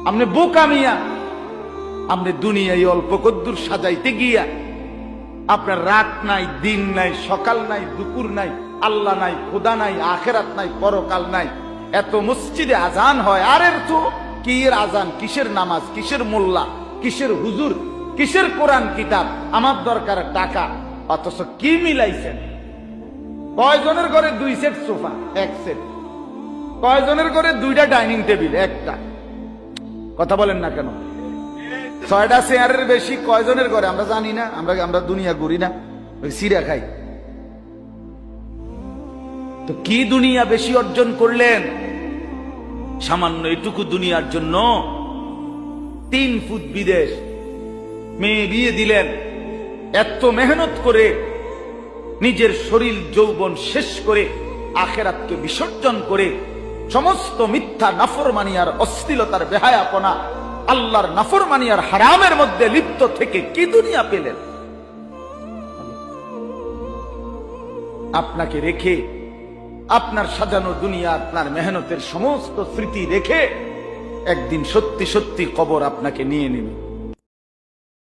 আপনি বোকামিয়া, আপনি দুনিয়ায় অল্প কদ্দুর সাজাইতে গিয়া আপনার রাত নাই, দিন নাই, সকাল নাই, দুপুর নাই, আল্লাহ নাই, খোদা নাই, আখেরাত নাই, পরকাল নাই। এত মসজিদে আজান হয়, আর এর তো কি এর আজান, কিসের নামাজ, কিসের মোল্লা, কিসের হুজুর, কিসের কোরআন কিতাব, আমার দরকার টাকা। অথচ কি মিলাইছেন? কয়জনের ঘরে 2 সেট সোফা, 1 সেট? কয়জনের ঘরে 2টা ডাইনিং টেবিল, 1টা? কথা বলেন না কেন? 6টা চেয়ারের বেশি কয়জনের ঘরে আমরা জানি না? আমরা দুনিয়া ঘুরি না, সিরা খাই। তো কি দুনিয়া বেশি অর্জন করলেন? সামান্য এটুকু দুনিয়ার জন্য 3 ফুট বিদেশ, মেয়ে বিয়ে দিলেন, এত মেহনত করে নিজের শরীর যৌবন শেষ করে আখেরাতকে বিসর্জন করে সমস্ত মিথ্যা নাফরমানি আর অশ্লীলতার বেহায়াপনা, আল্লাহর নাফরমানি আর হারামের মধ্যে লিপ্ত থেকে কি দুনিয়া পেলেন? আপনাকে রেখে, আপনার সাজানো দুনিয়া, আপনার মেহনতের সমস্ত স্মৃতি রেখে একদিন সত্যি সত্যি কবর আপনাকে নিয়ে নেবে।